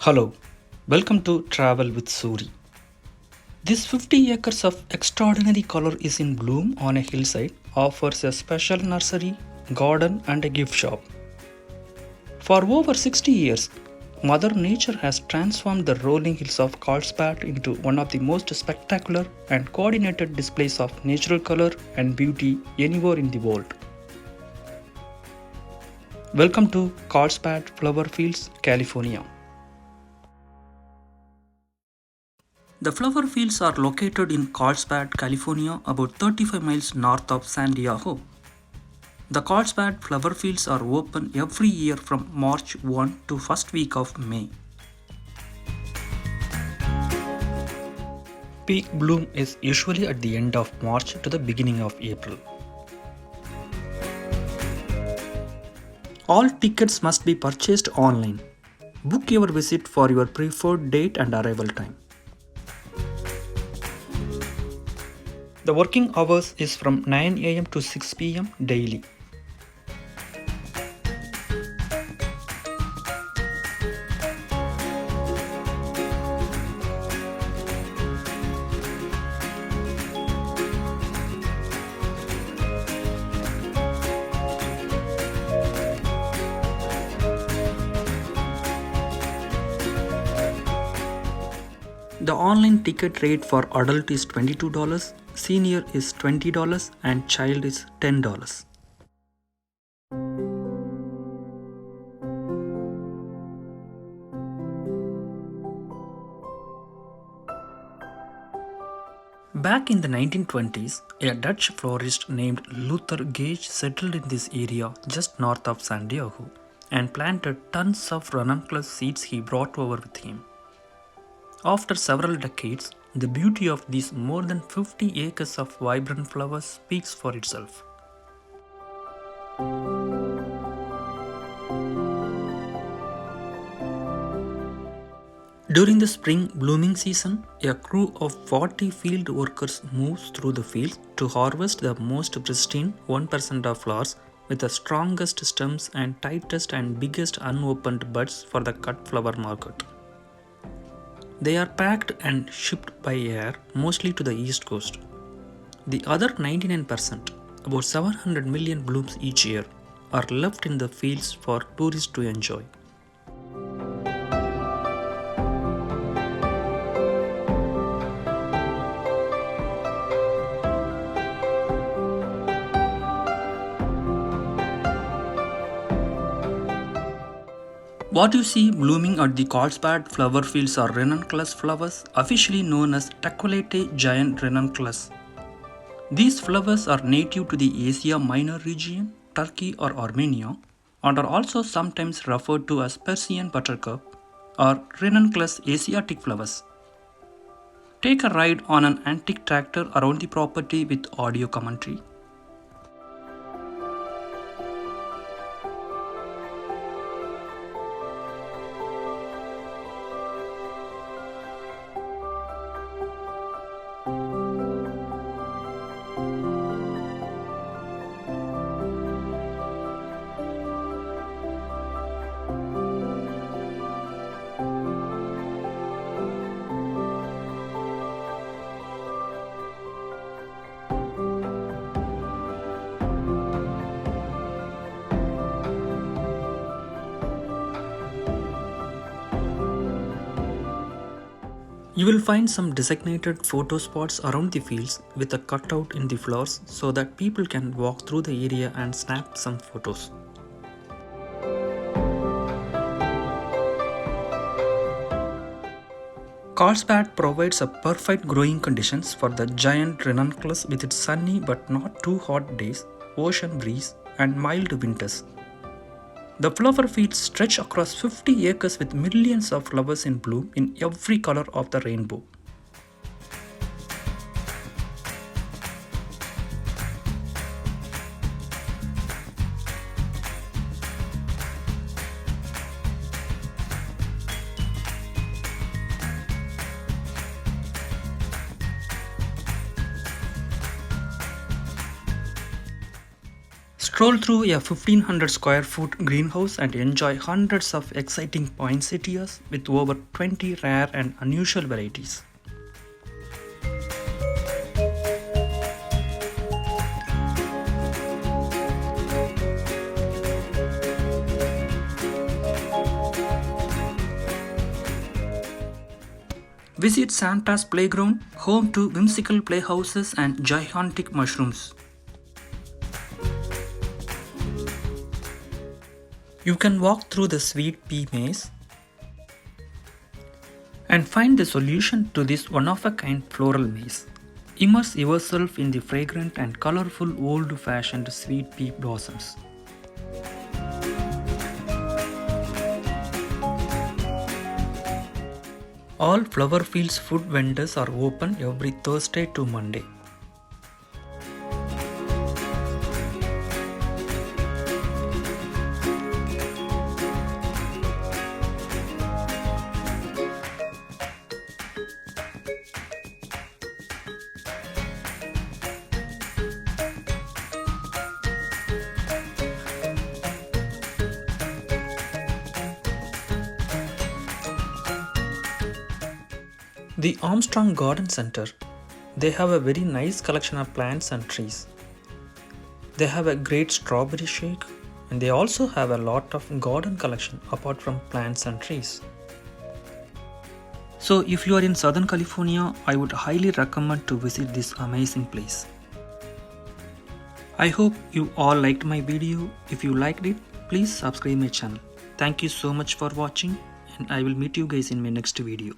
Hello, welcome to Travel with Suri. This 50 acres of extraordinary color is in bloom on a hillside offers a special nursery, garden and a gift shop. For over 60 years, Mother Nature has transformed the rolling hills of Carlsbad into one of the most spectacular and coordinated displays of natural color and beauty anywhere in the world. Welcome to Carlsbad Flower Fields, California. The flower fields are located in Carlsbad, California, about 35 miles north of San Diego. The Carlsbad flower fields are open every year from March 1 to first week of May. Peak bloom is usually at the end of March to the beginning of April. All tickets must be purchased online. Book your visit for your preferred date and arrival time. The working hours is from 9 am to 6 pm daily. The online ticket rate for adult is $22, senior is $20 and child is $10. Back in the 1920s, a Dutch florist named Luther Gage settled in this area just north of San Diego and planted tons of ranunculus seeds he brought over with him. After several decades, the beauty of these more than 50 acres of vibrant flowers speaks for itself. During the spring blooming season, a crew of 40 field workers moves through the fields to harvest the most pristine 1% of flowers with the strongest stems and tightest and biggest unopened buds for the cut flower market. They are packed and shipped by air mostly to the east coast. The other 99%, about 700 million blooms each year, are left in the fields for tourists to enjoy. What you see blooming at the Carlsbad flower fields are ranunculus flowers, officially known as Taculate giant ranunculus. These flowers are native to the Asia Minor region, Turkey or Armenia, and are also sometimes referred to as Persian buttercup or ranunculus Asiatic flowers. Take a ride on an antique tractor around the property with audio commentary. You will find some designated photo spots around the fields with a cutout in the flowers so that people can walk through the area and snap some photos. Carlsbad provides a perfect growing conditions for the giant ranunculus with its sunny but not too hot days, ocean breeze and mild winters. The flower fields stretch across 50 acres with millions of flowers in bloom in every color of the rainbow. Stroll through a 1500 square foot greenhouse and enjoy hundreds of exciting poinsettias with over 20 rare and unusual varieties. Visit Santa's Playground, home to whimsical playhouses and gigantic mushrooms. You can walk through the sweet Pea Maze and find the solution to this one-of-a-kind floral maze. Immerse yourself in the fragrant and colorful old-fashioned sweet pea blossoms. All Flower Fields food vendors are open every Thursday to Monday. The Armstrong Garden Center. They have a very nice collection of plants and trees. They have a great strawberry shake and they also have a lot of garden collection apart from plants and trees. So if you are in Southern California, I would highly recommend to visit this amazing place. I hope you all liked my video. If you liked it, please subscribe my channel. Thank you so much for watching and I will meet you guys in my next video.